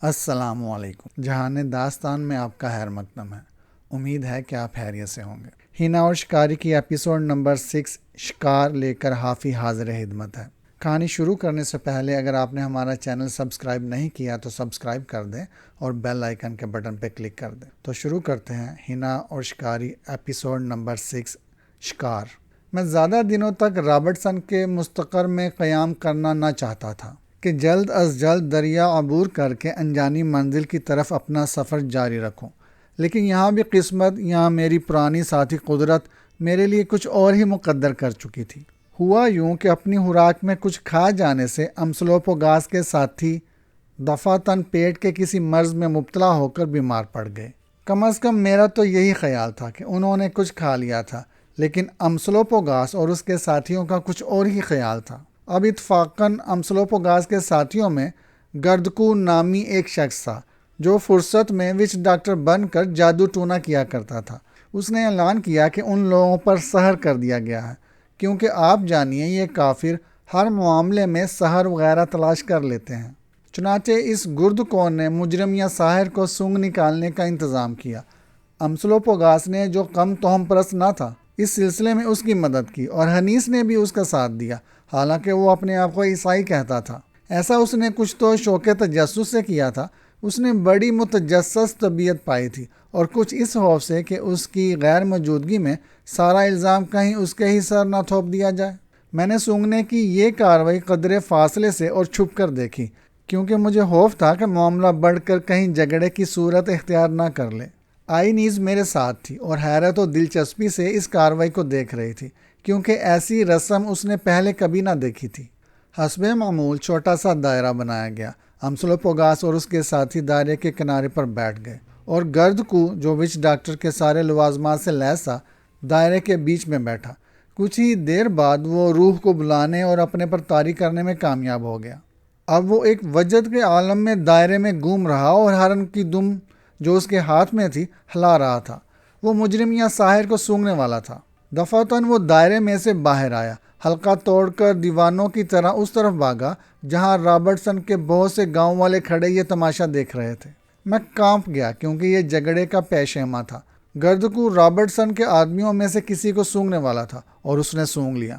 السلام علیکم۔ جہان داستان میں آپ کا خیر مقدم ہے۔ امید ہے کہ آپ خیریت سے ہوں گے۔ ہینا اور شکاری کی ایپیسوڈ نمبر 6 شکار لے کر حافی حاضر خدمت ہے۔ کہانی شروع کرنے سے پہلے اگر آپ نے ہمارا چینل سبسکرائب نہیں کیا تو سبسکرائب کر دیں اور بیل آئیکن کے بٹن پہ کلک کر دیں۔ تو شروع کرتے ہیں ہینا اور شکاری ایپیسوڈ نمبر 6 شکار۔ میں زیادہ دنوں تک رابرٹسن کے مستقر میں قیام کرنا نہ چاہتا تھا کہ جلد از جلد دریا عبور کر کے انجانی منزل کی طرف اپنا سفر جاری رکھوں، لیکن یہاں بھی قسمت، یہاں میری پرانی ساتھی قدرت میرے لیے کچھ اور ہی مقدر کر چکی تھی۔ ہوا یوں کہ اپنی خوراک میں کچھ کھا جانے سے امسلوپوگاس کے ساتھی دفعتاً پیٹ کے کسی مرض میں مبتلا ہو کر بیمار پڑ گئے۔ کم از کم میرا تو یہی خیال تھا کہ انہوں نے کچھ کھا لیا تھا، لیکن امسلوپوگاس اور اس کے ساتھیوں کا کچھ اور ہی خیال تھا۔ اب اتفاقاً امسلوپوگاس کے ساتھیوں میں گردکو نامی ایک شخص تھا جو فرصت میں وچ ڈاکٹر بن کر جادو ٹونا کیا کرتا تھا۔ اس نے اعلان کیا کہ ان لوگوں پر سحر کر دیا گیا ہے، کیونکہ آپ جانیے یہ کافر ہر معاملے میں سحر وغیرہ تلاش کر لیتے ہیں۔ چنانچہ اس گرد کون نے مجرم یا ساحر کو سونگ نکالنے کا انتظام کیا۔ امسلوپوگاس نے، جو کم توہم پرست نہ تھا، اس سلسلے میں اس کی مدد کی اور ہنیس نے بھی اس کا ساتھ دیا، حالانکہ وہ اپنے آپ کو عیسائی کہتا تھا۔ ایسا اس نے کچھ تو شوق تجسس سے کیا تھا۔ اس نے بڑی متجسس طبیعت پائی تھی، اور کچھ اس خوف سے کہ اس کی غیر موجودگی میں سارا الزام کہیں اس کے ہی سر نہ تھوپ دیا جائے۔ میں نے سونگنے کی یہ کارروائی قدرے فاصلے سے اور چھپ کر دیکھی، کیونکہ مجھے خوف تھا کہ معاملہ بڑھ کر کہیں جھگڑے کی صورت اختیار نہ کر لے۔ آئی نیز میرے ساتھ تھی اور حیرت و دلچسپی سے اس کارروائی کو دیکھ رہی تھی، کیونکہ ایسی رسم اس نے پہلے کبھی نہ دیکھی تھی۔ حسب معمول چھوٹا سا دائرہ بنایا گیا۔ امسلوپوگاس اور اس کے ساتھی دائرے کے کنارے پر بیٹھ گئے، اور گردکو، جو وچ ڈاکٹر کے سارے لوازمات سے لیس تھا، دائرے کے بیچ میں بیٹھا۔ کچھ ہی دیر بعد وہ روح کو بلانے اور اپنے پر طاری کرنے میں کامیاب ہو گیا۔ اب وہ ایک وجد کے عالم میں دائرے میں گھوم رہا اور ہرن کی دم جو اس کے ہاتھ میں تھی ہلا رہا تھا۔ وہ مجرم یا ساحر کو سونگنے والا تھا۔ دفعتاً وہ دائرے میں سے باہر آیا، حلقہ توڑ کر دیوانوں کی طرح اس طرف بھاگا جہاں رابرٹسن کے بہت سے گاؤں والے کھڑے یہ تماشا دیکھ رہے تھے۔ میں کانپ گیا، کیونکہ یہ جھگڑے کا پیش خیمہ تھا۔ گردکو رابرٹسن کے آدمیوں میں سے کسی کو سونگنے والا تھا، اور اس نے سونگ لیا۔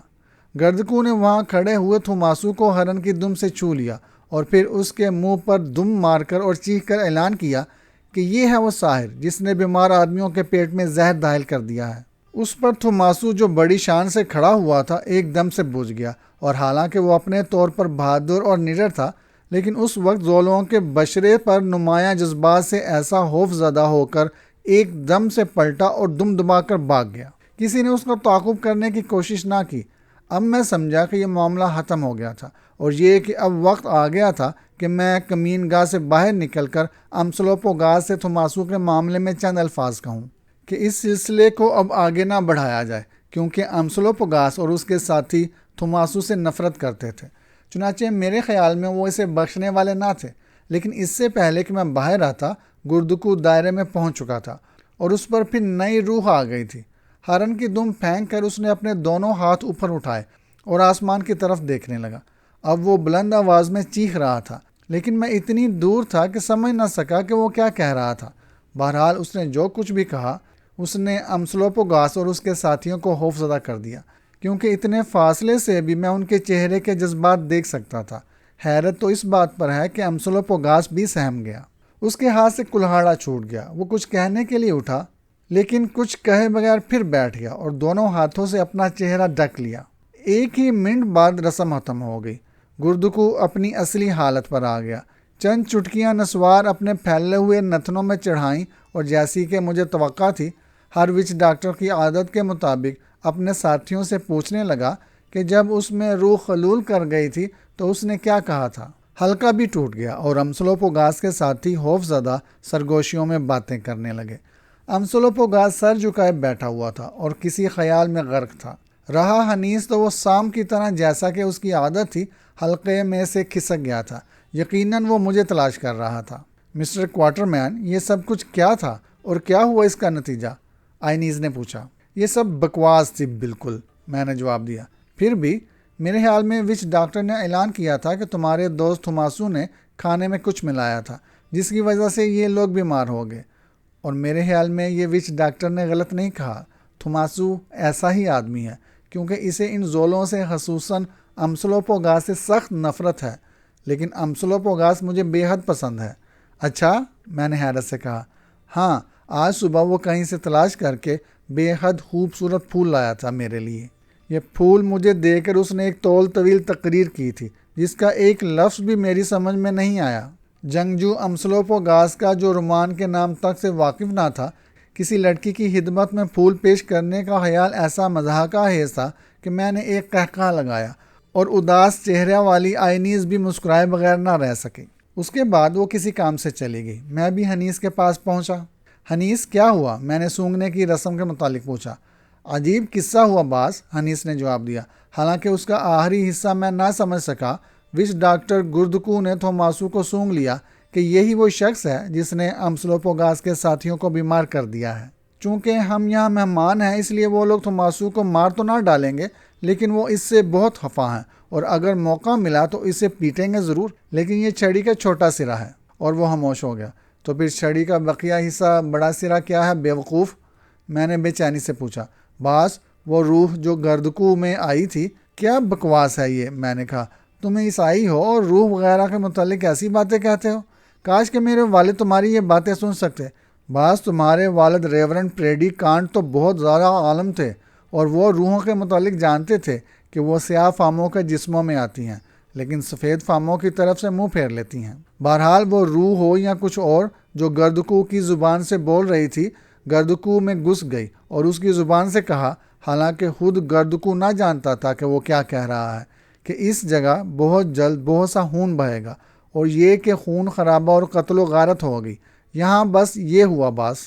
گردکو نے وہاں کھڑے ہوئے تھوماسو کو ہرن کی دم سے چھو لیا، اور پھر اس کے منہ پر دم مار کر اور چیخ کر اعلان کیا کہ یہ ہے وہ ساحر جس نے بیمار آدمیوں کے پیٹ میں زہر داخل کر دیا ہے۔ اس پر تھوماسو، جو بڑی شان سے کھڑا ہوا تھا، ایک دم سے بجھ گیا، اور حالانکہ وہ اپنے طور پر بہادر اور نڈر تھا، لیکن اس وقت زولووں کے بشرے پر نمایاں جذبات سے ایسا خوف زدہ ہو کر ایک دم سے پلٹا اور دم دبا کر بھاگ گیا۔ کسی نے اس کو تعاقب کرنے کی کوشش نہ کی۔ اب میں سمجھا کہ یہ معاملہ ختم ہو گیا تھا، اور یہ کہ اب وقت آ گیا تھا کہ میں کمین گاہ سے باہر نکل کر امسلوپوگاس سے تھوماسو کے معاملے میں چند الفاظ کہوں کہ اس سلسلے کو اب آگے نہ بڑھایا جائے، کیونکہ امسلوپوگاس اور اس کے ساتھی تھوماسو سے نفرت کرتے تھے۔ چنانچہ میرے خیال میں وہ اسے بخشنے والے نہ تھے، لیکن اس سے پہلے کہ میں باہر آتا، گردکو دائرے میں پہنچ چکا تھا، اور اس پر پھر نئی روح آ گئی تھی۔ ہرن کی دم پھینک کر اس نے اپنے دونوں ہاتھ اوپر اٹھائے اور آسمان کی طرف دیکھنے لگا۔ اب وہ بلند آواز میں چیخ رہا تھا، لیکن میں اتنی دور تھا کہ سمجھ نہ سکا کہ وہ کیا کہہ رہا تھا۔ بہرحال اس نے جو کچھ بھی کہا، اس نے امسلوپوگاس اور اس کے ساتھیوں کو خوف زدہ کر دیا، کیونکہ اتنے فاصلے سے بھی میں ان کے چہرے کے جذبات دیکھ سکتا تھا۔ حیرت تو اس بات پر ہے کہ امسلوپوگاس بھی سہم گیا۔ اس کے ہاتھ سے کلہاڑا چھوٹ گیا۔ وہ کچھ کہنے کے لیے اٹھا، لیکن کچھ کہے بغیر پھر بیٹھ گیا اور دونوں ہاتھوں سے اپنا چہرہ ڈھک لیا۔ ایک ہی منٹ بعد رسم ختم ہو گئی۔ گردکو اپنی اصلی حالت پر آ گیا۔ چند چٹکیاں نسوار اپنے پھیلے ہوئے نتنوں میں چڑھائیں، اور جیسی کہ مجھے توقع تھی، ہر وچ ڈاکٹر کی عادت کے مطابق اپنے ساتھیوں سے پوچھنے لگا کہ جب اس میں روح خلول کر گئی تھی تو اس نے کیا کہا تھا۔ حلقہ بھی ٹوٹ گیا، اور امسلوپوگاس کے ساتھی خوف زدہ سرگوشیوں میں باتیں کرنے لگے۔ امسلوپوگاس سر جھکائے بیٹھا ہوا تھا اور کسی خیال میں غرق تھا۔ رہا ہنیس تو وہ سام کی طرح، جیسا کہ اس کی عادت تھی، حلقے میں سے کھسک گیا تھا۔ یقیناً وہ مجھے تلاش کر رہا تھا۔ مسٹر کوارٹر مین، یہ سب کچھ کیا تھا اور کیا ہوا اس کا نتیجہ؟ آئینیز نے پوچھا۔ یہ سب بکواس تھی بالکل، میں نے جواب دیا۔ پھر بھی میرے خیال میں وچ ڈاکٹر نے اعلان کیا تھا کہ تمہارے دوست تھوماسو نے کھانے میں کچھ ملایا تھا، جس کی وجہ سے یہ لوگ بیمار ہو گئے۔ اور میرے خیال میں یہ وچ ڈاکٹر نے غلط نہیں کہا، توماسو ایسا ہی آدمی ہے، کیونکہ اسے ان زولوں سے خصوصاً امسلوپوگاس سے سخت نفرت ہے، لیکن امسلوپوگاس مجھے بے حد پسند ہے۔ اچھا، میں نے حیرت سے کہا۔ ہاں، آج صبح وہ کہیں سے تلاش کر کے بے حد خوبصورت پھول لایا تھا میرے لیے۔ یہ پھول مجھے دے کر اس نے ایک طول طویل تقریر کی تھی جس کا ایک لفظ بھی میری سمجھ میں نہیں آیا۔ جنگجو امسلوپوگاس کا جو رومان کے نام تک سے واقف نہ تھا، کسی لڑکی کی خدمت میں پھول پیش کرنے کا خیال ایسا مضحکہ خیز تھا کہ میں نے ایک قہقہہ لگایا اور اداس چہرہ والی آئینیز بھی مسکرائے بغیر نہ رہ سکی۔ اس کے بعد وہ کسی کام سے چلی گئی۔ میں بھی حنیس کے پاس پہنچا۔ حنیس، کیا ہوا؟ میں نے سونگھنے کی رسم کے متعلق پوچھا۔ عجیب قصہ ہوا باس، حنیس نے جواب دیا۔ حالانکہ اس کا آخری حصہ میں نہ سمجھ سکا، وچ ڈاکٹر گردکو نے توماسو کو سونگھ لیا کہ یہی وہ شخص ہے جس نے امسلوپوگاس کے ساتھیوں کو بیمار کر دیا ہے۔ چونکہ ہم یہاں مہمان ہیں، اس لیے وہ لوگ توماسو کو مار تو نہ ڈالیں گے، لیکن وہ اس سے بہت خفا ہیں اور اگر موقع ملا تو اسے پیٹیں گے ضرور۔ لیکن یہ چھڑی کا چھوٹا سرا ہے۔ اور وہ خاموش ہو گیا۔ تو پھر چھڑی کا بقیہ حصہ بڑا سرا کیا ہے بے وقوف؟ میں نے بے چینی سے پوچھا۔ باس، وہ روح جو گردکو میں آئی تھی۔ کیا بکواس ہے یہ؟ میں نے کہا۔ تم عیسائی ہو اور روح وغیرہ کے متعلق ایسی باتیں کہتے ہو؟ کاش کہ میرے والد تمہاری یہ باتیں سن سکتے۔ باس، تمہارے والد ریورنڈ پریڈی کانٹ تو بہت زیادہ عالم تھے اور وہ روحوں کے متعلق جانتے تھے کہ وہ سیاہ فاموں کے جسموں میں آتی ہیں لیکن سفید فاموں کی طرف سے منہ پھیر لیتی ہیں۔ بہرحال وہ روح ہو یا کچھ اور جو گردکو کی زبان سے بول رہی تھی، گردکو میں گھس گئی اور اس کی زبان سے کہا، حالانکہ خود گردکو نہ جانتا تھا کہ وہ کیا کہہ رہا ہے، کہ اس جگہ بہت جلد بہت سا خون بہے گا اور یہ کہ خون خرابہ اور قتل و غارت ہوگی۔ یہاں بس یہ ہوا باس۔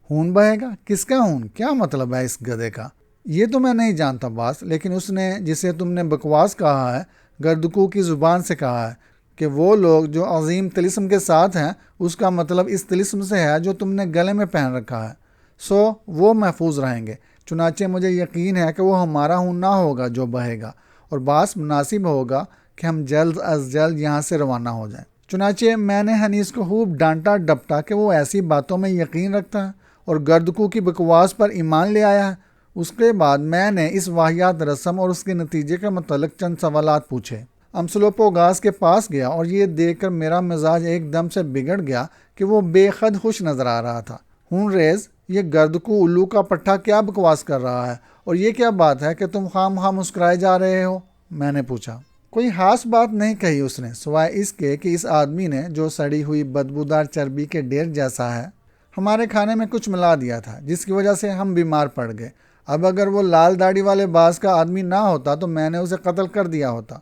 خون بہے گا؟ کس کا خون؟ کیا مطلب ہے اس گدھے کا؟ یہ تو میں نہیں جانتا باس، لیکن اس نے جسے تم نے بکواس کہا ہے، گردکو کی زبان سے کہا ہے کہ وہ لوگ جو عظیم طلسم کے ساتھ ہیں، اس کا مطلب اس طلسم سے ہے جو تم نے گلے میں پہن رکھا ہے۔ سو وہ محفوظ رہیں گے۔ چنانچہ مجھے یقین ہے کہ وہ ہمارا خون نہ ہوگا جو بہے گا، اور باس مناسب ہوگا کہ ہم جلد از جلد یہاں سے روانہ ہو جائیں۔ چنانچہ میں نے حنیس کو خوب ڈانٹا ڈپٹا کہ وہ ایسی باتوں میں یقین رکھتا ہے اور گردکو کی بکواس پر ایمان لے آیا ہے۔ اس کے بعد میں نے اس واحد رسم اور اس کے نتیجے کے متعلق چند سوالات پوچھے۔ امسلوپوگاس کے پاس گیا اور یہ دیکھ کر میرا مزاج ایک دم سے بگڑ گیا کہ وہ بے حد خوش نظر آ رہا تھا۔ خون ریز، یہ گردکو الو کا پٹھا کیا بکواس کر رہا ہے، اور یہ کیا بات ہے کہ تم خام خواہ مسکرائے جا رہے ہو؟ میں نے پوچھا۔ کوئی خاص بات نہیں کہی اس نے، سوائے اس کے کہ اس آدمی نے، جو سڑی ہوئی بدبودار چربی کے ڈھیر جیسا ہے، ہمارے کھانے میں کچھ ملا دیا تھا جس کی وجہ سے ہم بیمار پڑ گئے۔ اب اگر وہ لال داڑھی والے باز کا آدمی نہ ہوتا تو میں نے اسے قتل کر دیا ہوتا۔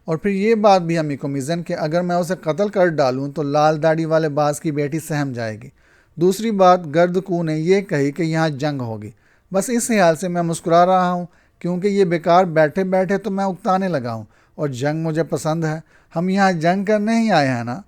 اور پھر یہ بات بھی امی کو میزن کہ اگر میں اسے قتل کر ڈالوں تو لال داڑھی والے باز کی بیٹی سہم جائے گی۔ دوسری بات، گردکو نے یہ کہی کہ یہاں جنگ ہوگی۔ بس اس خیال سے میں مسکرا رہا ہوں، کیونکہ یہ بیکار بیٹھے بیٹھے تو میں اکتانے لگا ہوں اور جنگ مجھے پسند ہے۔ ہم یہاں جنگ کرنے ہی آئے ہیں نا؟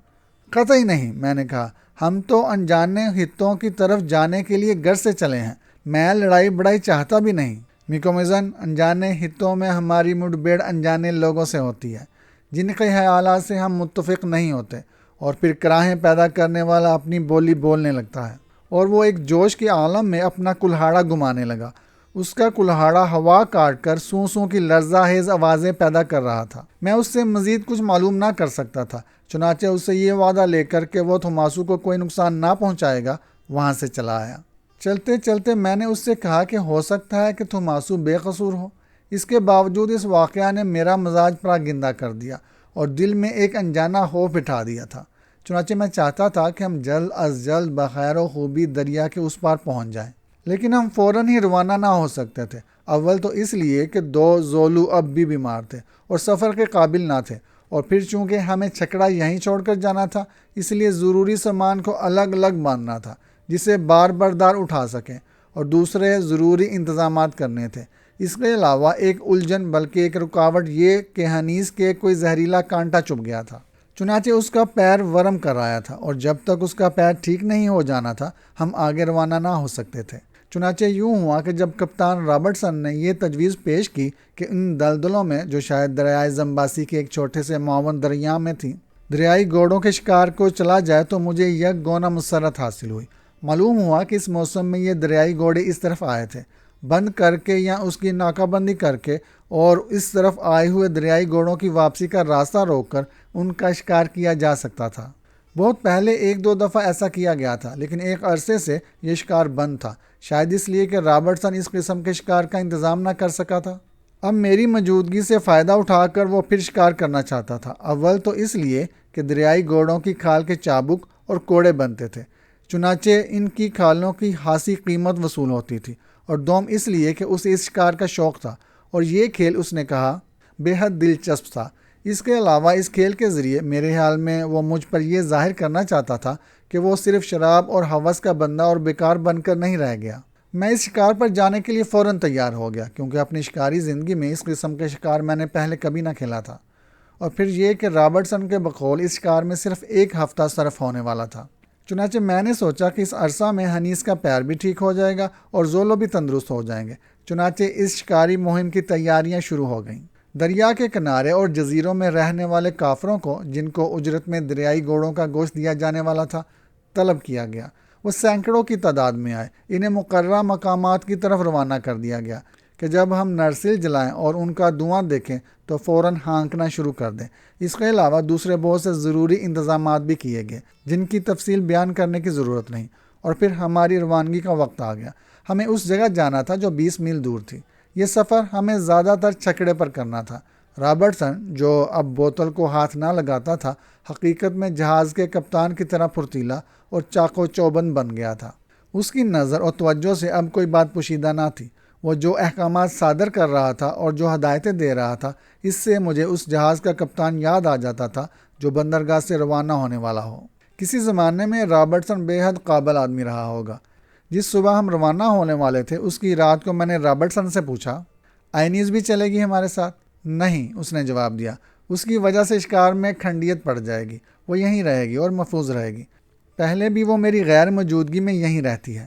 قطعی نہیں، میں نے کہا۔ ہم تو انجانے خطوں کی طرف جانے کے لیے گھر سے چلے ہیں۔ میں لڑائی بڑائی چاہتا بھی نہیں۔ میکومیزن، انجانے خطوں میں ہماری مٹبھیڑ انجانے لوگوں سے ہوتی ہے جن کے خیالات سے ہم متفق نہیں ہوتے، اور پھر کراہیں پیدا کرنے والا اپنی بولی بولنے لگتا ہے۔ اور وہ ایک جوش کے عالم میں اپنا کلہاڑا گھمانے لگا۔ اس کا کلہاڑا ہوا کاٹ کر سوں سوں کی لرزہ خیز آوازیں پیدا کر رہا تھا۔ میں اس سے مزید کچھ معلوم نہ کر سکتا تھا، چنانچہ اس سے یہ وعدہ لے کر کہ وہ توماسو کو کوئی نقصان نہ پہنچائے گا، وہاں سے چلا آیا۔ چلتے چلتے میں نے اس سے کہا کہ ہو سکتا ہے کہ توماسو بے قصور ہو۔ اس کے باوجود اس واقعہ نے میرا مزاج پراگندہ کر دیا اور دل میں ایک انجانا خوف بٹھا دیا تھا۔ چنانچہ میں چاہتا تھا کہ ہم جلد از جلد بخیر و خوبی دریا کے اس پار پہنچ جائیں، لیکن ہم فوراً ہی روانہ نہ ہو سکتے تھے۔ اول تو اس لیے کہ 2 زولو اب بھی بیمار تھے اور سفر کے قابل نہ تھے، اور پھر چونکہ ہمیں چھکڑا یہیں چھوڑ کر جانا تھا، اس لیے ضروری سامان کو الگ الگ باندھنا تھا جسے بار بردار اٹھا سکیں، اور دوسرے ضروری انتظامات کرنے تھے۔ اس کے علاوہ ایک الجھن بلکہ ایک رکاوٹ یہ کہ حنیس کے کوئی زہریلا کانٹا چبھ گیا تھا، چنانچہ اس کا پیر ورم کر آیا تھا، اور جب تک اس کا پیر ٹھیک نہیں ہو جانا تھا ہم آگے روانہ نہ ہو سکتے تھے۔ چنانچہ یوں ہوا کہ جب کپتان رابرٹسن نے یہ تجویز پیش کی کہ ان دلدلوں میں، جو شاید دریائے زمباسی کے ایک چھوٹے سے معاون دریا میں تھی، دریائی گھوڑوں کے شکار کو چلا جائے تو مجھے یک گونا مسرت حاصل ہوئی۔ معلوم ہوا کہ اس موسم میں یہ دریائی گھوڑے اس طرف آئے تھے، بند کر کے یا اس کی ناکہ بندی کر کے، اور اس طرف آئے ہوئے دریائی گھوڑوں کی واپسی کا راستہ روک کر ان کا شکار کیا جا سکتا تھا۔ بہت پہلے ایک دو دفعہ ایسا کیا گیا تھا، لیکن ایک عرصے سے یہ شکار بند تھا، شاید اس لیے کہ رابرٹسن اس قسم کے شکار کا انتظام نہ کر سکا تھا۔ اب میری موجودگی سے فائدہ اٹھا کر وہ پھر شکار کرنا چاہتا تھا۔ اول تو اس لیے کہ دریائی گھوڑوں کی کھال کے چابک اور کوڑے بنتے تھے، چنانچہ ان کی کھالوں کی خاصی قیمت وصول ہوتی تھی، اور دوم اس لیے کہ اسے اس شکار کا شوق تھا اور یہ کھیل اس نے کہا بے حد دلچسپ تھا۔ اس کے علاوہ اس کھیل کے ذریعے میرے خیال میں وہ مجھ پر یہ ظاہر کرنا چاہتا تھا کہ وہ صرف شراب اور ہوس کا بندہ اور بیکار بن کر نہیں رہ گیا۔ میں اس شکار پر جانے کے لیے فوراً تیار ہو گیا، کیونکہ اپنی شکاری زندگی میں اس قسم کے شکار میں نے پہلے کبھی نہ کھیلا تھا، اور پھر یہ کہ رابرٹسن کے بقول اس شکار میں صرف ایک ہفتہ صرف ہونے والا تھا۔ چنانچہ میں نے سوچا کہ اس عرصہ میں حنیس کا پیر بھی ٹھیک ہو جائے گا اور زولو بھی تندرست ہو جائیں گے۔ چنانچہ اس شکاری مہم کی تیاریاں شروع ہو گئیں۔ دریا کے کنارے اور جزیروں میں رہنے والے کافروں کو، جن کو اجرت میں دریائی گھوڑوں کا گوشت دیا جانے والا تھا، طلب کیا گیا۔ وہ سینکڑوں کی تعداد میں آئے۔ انہیں مقررہ مقامات کی طرف روانہ کر دیا گیا کہ جب ہم نرسل جلائیں اور ان کا دھواں دیکھیں تو فوراً ہانکنا شروع کر دیں۔ اس کے علاوہ دوسرے بہت سے ضروری انتظامات بھی کیے گئے، جن کی تفصیل بیان کرنے کی ضرورت نہیں۔ اور پھر ہماری روانگی کا وقت آ گیا۔ ہمیں اس جگہ جانا تھا جو 20 میل دور تھی۔ یہ سفر ہمیں زیادہ تر چھکڑے پر کرنا تھا۔ رابرٹسن، جو اب بوتل کو ہاتھ نہ لگاتا تھا، حقیقت میں جہاز کے کپتان کی طرح پھرتیلا اور چاقو چوبند بن گیا تھا۔ اس کی نظر اور توجہ سے اب کوئی بات پوشیدہ نہ تھی۔ وہ جو احکامات صادر کر رہا تھا اور جو ہدایتیں دے رہا تھا، اس سے مجھے اس جہاز کا کپتان یاد آ جاتا تھا جو بندرگاہ سے روانہ ہونے والا ہو۔ کسی زمانے میں رابرٹسن بے حد قابل آدمی رہا ہوگا۔ جس صبح ہم روانہ ہونے والے تھے، اس کی رات کو میں نے رابرٹسن سے پوچھا، آئینیز بھی چلے گی ہمارے ساتھ؟ نہیں، اس نے جواب دیا، اس کی وجہ سے شکار میں کھنڈیت پڑ جائے گی، وہ یہیں رہے گی اور محفوظ رہے گی۔ پہلے بھی وہ میری غیر موجودگی میں یہیں رہتی ہے،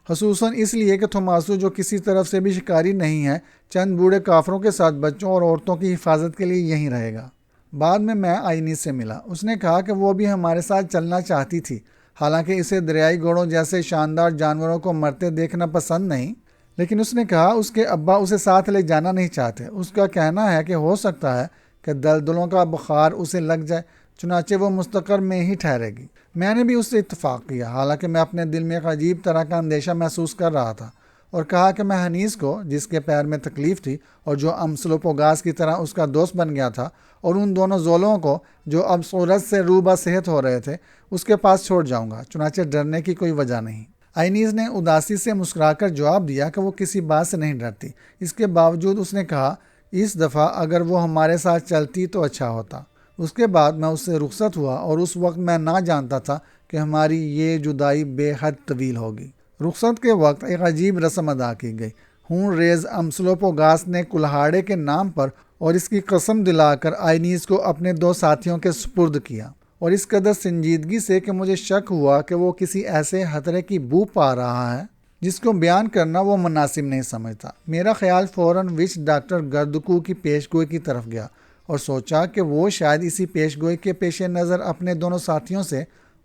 خصوصاً اس لیے کہ تھوماسو، جو کسی طرف سے بھی شکاری نہیں ہے، چند بوڑھے کافروں کے ساتھ بچوں اور عورتوں کی حفاظت کے لیے یہیں رہے گا۔ بعد میں آئینیز سے ملا۔ اس نے کہا کہ وہ بھی ہمارے ساتھ چلنا چاہتی تھی، حالانکہ اسے دریائی گھوڑوں جیسے شاندار جانوروں کو مرتے دیکھنا پسند نہیں، لیکن اس نے کہا اس کے ابا اسے ساتھ لے جانا نہیں چاہتے۔ اس کا کہنا ہے کہ ہو سکتا ہے کہ دلدلوں کا بخار اسے لگ جائے، چنانچہ وہ مستقر میں ہی ٹھہرے گی۔ میں نے بھی اس سے اتفاق کیا، حالانکہ میں اپنے دل میں ایک عجیب طرح کا اندیشہ محسوس کر رہا تھا، اور کہا کہ میں حنیس کو، جس کے پیر میں تکلیف تھی اور جو امسلوپوگاس کی طرح اس کا دوست بن گیا تھا، اور ان دونوں زولوں کو جو اب صورت سے روبہ صحت ہو رہے تھے، اس کے پاس چھوڑ جاؤں گا۔ چنانچہ ڈرنے کی کوئی وجہ نہیں۔ آئینیز نے اداسی سے مسکرا کر جواب دیا کہ وہ کسی بات سے نہیں ڈرتی۔ اس کے باوجود اس نے کہا، اس دفعہ اگر وہ ہمارے ساتھ چلتی تو اچھا ہوتا۔ اس کے بعد میں اس سے رخصت ہوا، اور اس وقت میں نہ جانتا تھا کہ ہماری یہ جدائی بے حد طویل ہوگی۔ رخصت کے وقت ایک عجیب رسم ادا کی گئی۔ ہون ریز امسلوپوگاس نے کلہاڑے کے نام پر اور اس کی قسم دلا کر آئینیز کو اپنے 2 ساتھیوں کے سپرد کیا، اور اس قدر سنجیدگی سے کہ مجھے شک ہوا کہ وہ کسی ایسے خطرے کی بو پا رہا ہے جس کو بیان کرنا وہ مناسب نہیں سمجھتا۔ میرا خیال فوراً وچ ڈاکٹر گردکو کی پیشگوئی کی طرف گیا، اور سوچا کہ وہ شاید اسی پیشگوئی کے پیش نظر اپنے دونوں ساتھیوں سے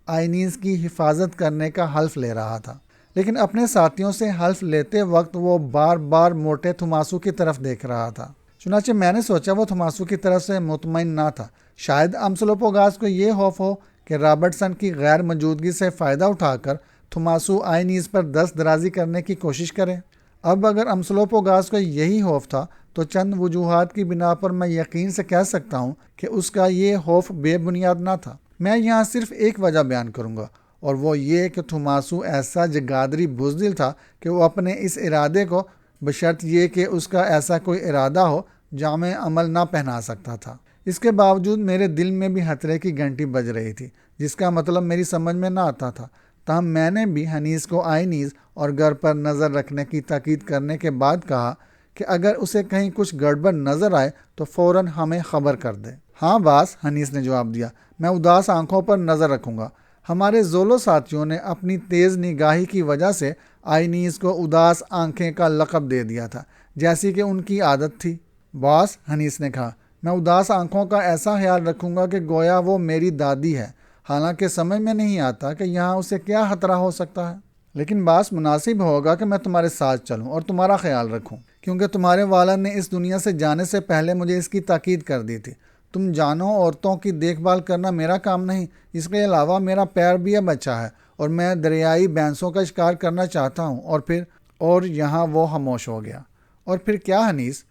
آئینیز کی حفاظت کرنے کا حلف لے رہا تھا۔ لیکن اپنے ساتھیوں سے حلف لیتے وقت وہ بار بار موٹے تھوماسو کی طرف دیکھ رہا تھا۔ چنانچہ میں نے سوچا وہ تھوماسو کی طرف سے مطمئن نہ تھا۔ شاید امسلوپوگاس کو یہ خوف ہو کہ رابرٹسن کی غیر موجودگی سے فائدہ اٹھا کر تھوماسو آئینیز پر دست درازی کرنے کی کوشش کرے۔ اب اگر امسلوپوگاس کو یہی خوف تھا تو چند وجوہات کی بنا پر میں یقین سے کہہ سکتا ہوں کہ اس کا یہ خوف بے بنیاد نہ تھا۔ میں یہاں صرف ایک وجہ بیان کروں گا، اور وہ یہ کہ تھوماسو ایسا جگادری بزدل تھا کہ وہ اپنے اس ارادے کو، بشرط یہ کہ اس کا ایسا کوئی ارادہ ہو، جامع عمل نہ پہنا سکتا تھا۔ اس کے باوجود میرے دل میں بھی خطرے کی گھنٹی بج رہی تھی، جس کا مطلب میری سمجھ میں نہ آتا تھا۔ تاہم میں نے بھی حنیس کو آئینیز اور گھر پر نظر رکھنے کی تاکید کرنے کے بعد کہا کہ اگر اسے کہیں کچھ گڑبڑ نظر آئے تو فوراً ہمیں خبر کر دے۔ ہاں باس، حنیس نے جواب دیا، میں اداس آنکھوں پر نظر رکھوں گا۔ ہمارے زولو ساتھیوں نے اپنی تیز نگاہی کی وجہ سے آئینیز کو اداس آنکھیں کا لقب دے دیا تھا، جیسی کہ ان کی عادت تھی۔ باس، حنیس نے کہا، میں اداس آنکھوں کا ایسا خیال رکھوں گا کہ گویا وہ میری دادی ہے، حالانکہ سمجھ میں نہیں آتا کہ یہاں اسے کیا خطرہ ہو سکتا ہے۔ لیکن باس مناسب ہوگا کہ میں تمہارے ساتھ چلوں اور تمہارا خیال رکھوں، کیونکہ تمہارے والد نے اس دنیا سے جانے سے پہلے مجھے اس کی تاکید کر دی تھی۔ تم جانو عورتوں کی دیکھ بھال کرنا میرا کام نہیں، اس کے علاوہ میرا پیر بھی اب اچھا ہے اور میں دریائی بھینسوں کا شکار کرنا چاہتا ہوں۔ اور یہاں وہ خاموش ہو گیا۔ اور پھر کیا حنیس؟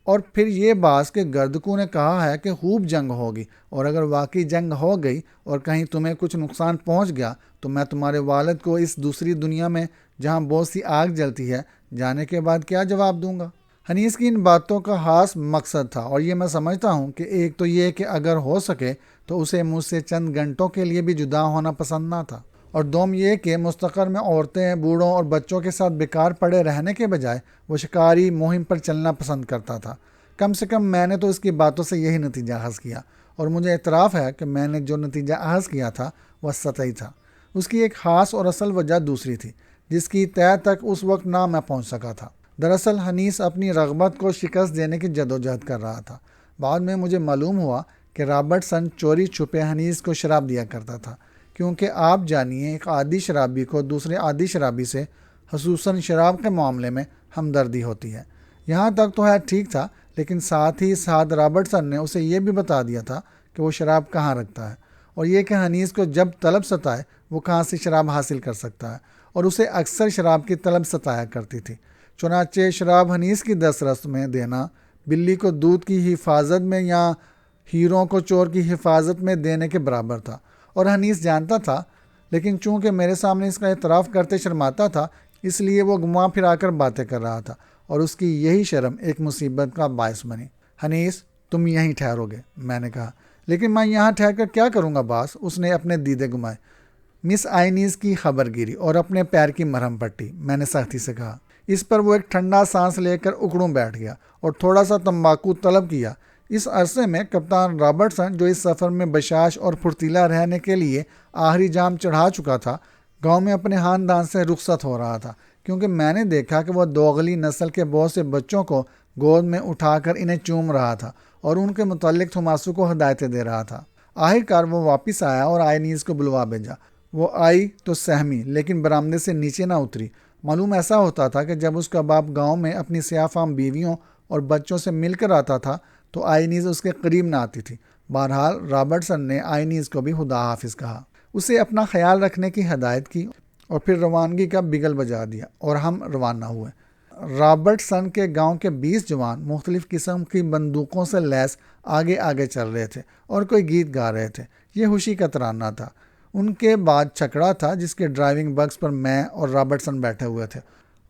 اور پھر یہ باس کہ گردکو نے کہا ہے کہ خوب جنگ ہوگی، اور اگر واقعی جنگ ہو گئی اور کہیں تمہیں کچھ نقصان پہنچ گیا تو میں تمہارے والد کو اس دوسری دنیا میں جہاں بہت سی آگ جلتی ہے جانے کے بعد کیا جواب دوں گا؟ حنیس کی ان باتوں کا خاص مقصد تھا، اور یہ میں سمجھتا ہوں کہ ایک تو یہ کہ اگر ہو سکے تو اسے مجھ سے چند گھنٹوں کے لیے بھی جدا ہونا پسند نہ تھا، اور دوم یہ کہ مستقر میں عورتیں، بوڑھوں اور بچوں کے ساتھ بیکار پڑے رہنے کے بجائے وہ شکاری مہم پر چلنا پسند کرتا تھا۔ کم سے کم میں نے تو اس کی باتوں سے یہی نتیجہ اخذ کیا، اور مجھے اعتراف ہے کہ میں نے جو نتیجہ اخذ کیا تھا وہ سطحی تھا۔ اس کی ایک خاص اور اصل وجہ دوسری تھی، جس کی تہہ تک اس وقت نہ میں پہنچ سکا تھا۔ دراصل حنیس اپنی رغبت کو شکست دینے کی جدوجہد کر رہا تھا۔ بعد میں مجھے معلوم ہوا کہ رابرٹسن چوری چھپے حنیس کو شراب دیا کرتا تھا، کیونکہ آپ جانیے ایک عادی شرابی کو دوسرے عادی شرابی سے، خصوصاً شراب کے معاملے میں، ہمدردی ہوتی ہے۔ یہاں تک تو ہے ٹھیک تھا، لیکن ساتھ ہی ساتھ رابرٹسن نے اسے یہ بھی بتا دیا تھا کہ وہ شراب کہاں رکھتا ہے، اور یہ کہ حنیس کو جب طلب ستائے وہ کہاں سے شراب حاصل کر سکتا ہے، اور اسے اکثر شراب کی طلب ستایا کرتی تھی۔ چنانچہ شراب حنیس کی دسترس میں دینا بلی کو دودھ کی حفاظت میں یا ہیروں کو چور کی حفاظت میں دینے کے برابر تھا، اور حنیس جانتا تھا، لیکن چونکہ میرے سامنے اس کا اعتراف کرتے شرماتا تھا، اس لیے وہ گھما پھرا کر باتیں کر رہا تھا، اور اس کی یہی شرم ایک مصیبت کا باعث بنی۔ حنیس، تم یہیں ٹھہرو گے، میں نے کہا۔ لیکن میں یہاں ٹھہر کر کیا کروں گا باس؟ اس نے اپنے دیدے گھمائے۔ مس آئینیز کی خبر گیری اور اپنے پیر کی مرہم پٹی، میں نے سختی سے کہا۔ اس پر وہ ایک ٹھنڈا سانس لے کر اکڑوں بیٹھ گیا اور تھوڑا سا تمباکو طلب کیا۔ اس عرصے میں کپتان رابرٹسن، جو اس سفر میں بشاش اور پھرتیلا رہنے کے لیے آخری جام چڑھا چکا تھا، گاؤں میں اپنے خاندان سے رخصت ہو رہا تھا، کیونکہ میں نے دیکھا کہ وہ دوغلی نسل کے بہت سے بچوں کو گود میں اٹھا کر انہیں چوم رہا تھا اور ان کے متعلق تھوماسو کو ہدایتیں دے رہا تھا۔ آخرکار وہ واپس آیا اور آئینیز کو بلوا بھیجا۔ وہ آئی تو سہمی، لیکن برآمدے سے نیچے نہ اتری۔ معلوم ایسا ہوتا تھا کہ جب اس کا باپ گاؤں میں اپنی سیاہ فام بیویوں اور بچوں سے مل کر آتا تھا تو آئینیز اس کے قریب نہ آتی تھی۔ بہرحال رابرٹسن نے آئینیز کو بھی خدا حافظ کہا، اسے اپنا خیال رکھنے کی ہدایت کی، اور پھر روانگی کا بگل بجا دیا اور ہم روانہ ہوئے۔ رابرٹسن کے گاؤں کے 20 جوان مختلف قسم کی بندوقوں سے لیس آگے آگے چل رہے تھے اور کوئی گیت گا رہے تھے۔ یہ خوشی کا ترانہ تھا۔ ان کے بعد چھکڑا تھا جس کے ڈرائیونگ باکس پر میں اور رابرٹسن بیٹھے ہوئے تھے،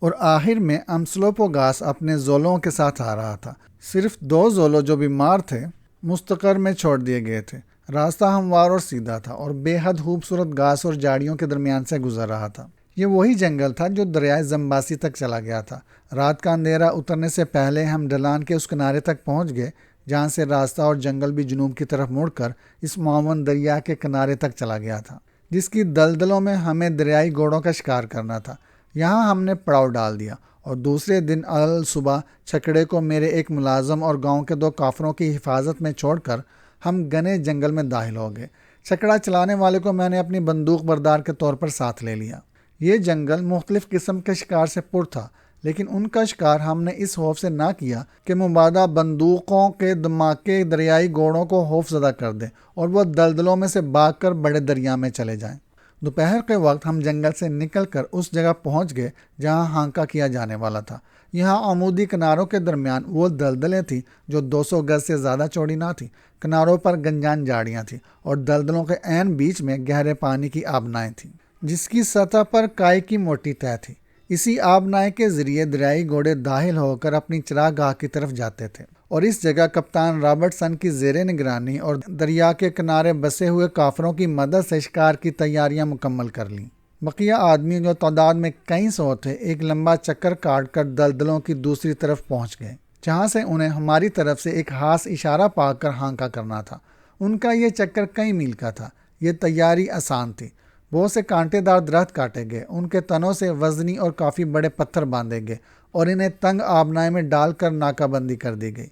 اور آخر میں امسلوپوگاس اپنے زولوں کے ساتھ آ رہا تھا۔ صرف 2 زولو جو بیمار تھے مستقر میں چھوڑ دیے گئے تھے۔ راستہ ہموار اور سیدھا تھا اور بے حد خوبصورت گھاس اور جھاڑیوں کے درمیان سے گزر رہا تھا۔ یہ وہی جنگل تھا جو دریائے زمباسی تک چلا گیا تھا۔ رات کا اندھیرا اترنے سے پہلے ہم ڈھلان کے اس کنارے تک پہنچ گئے جہاں سے راستہ اور جنگل بھی جنوب کی طرف مڑ کر اس معاون دریا کے کنارے تک چلا گیا تھا، جس کی دلدلوں میں ہمیں دریائی گھوڑوں کا شکار کرنا تھا۔ یہاں ہم نے پڑاؤ ڈال دیا اور دوسرے دن صبح چھکڑے کو میرے ایک ملازم اور گاؤں کے 2 کافروں کی حفاظت میں چھوڑ کر ہم گھنے جنگل میں داخل ہو گئے۔ چھکڑا چلانے والے کو میں نے اپنی بندوق بردار کے طور پر ساتھ لے لیا۔ یہ جنگل مختلف قسم کے شکار سے پر تھا، لیکن ان کا شکار ہم نے اس خوف سے نہ کیا کہ مبادا بندوقوں کے دھماکے دریائی گھوڑوں کو خوف زدہ کر دیں اور وہ دلدلوں میں سے بھاگ کر بڑے دریا میں چلے جائیں۔ دوپہر کے وقت ہم جنگل سے نکل کر اس جگہ پہنچ گئے جہاں ہانکا کیا جانے والا تھا۔ یہاں عمودی کناروں کے درمیان وہ دلدلیں تھیں جو 200 گز سے زیادہ چوڑی نہ تھیں۔ کناروں پر گنجان جھاڑیاں تھیں اور دلدلوں کے عین بیچ میں گہرے پانی کی آبنائیں تھیں جس کی سطح پر کائی کی موٹی تہہ تھی۔ اسی آبنائیں کے ذریعے دریائی گھوڑے داخل ہو کر اپنی چراگاہ کی طرف جاتے تھے، اور اس جگہ کپتان رابرٹسن کی زیر نگرانی اور دریا کے کنارے بسے ہوئے کافروں کی مدد سے شکار کی تیاریاں مکمل کر لیں۔ بقیہ آدمی جو تعداد میں کئی سو تھے ایک لمبا چکر کاٹ کر دلدلوں کی دوسری طرف پہنچ گئے، جہاں سے انہیں ہماری طرف سے ایک خاص اشارہ پا کر ہانکا کرنا تھا۔ ان کا یہ چکر کئی میل کا تھا۔ یہ تیاری آسان تھی۔ بہت سے کانٹے دار درخت کاٹے گئے، ان کے تنوں سے وزنی اور کافی بڑے پتھر باندھے گئے اور انہیں تنگ آبنائیں میں ڈال کر ناکہ بندی کر دی گئی۔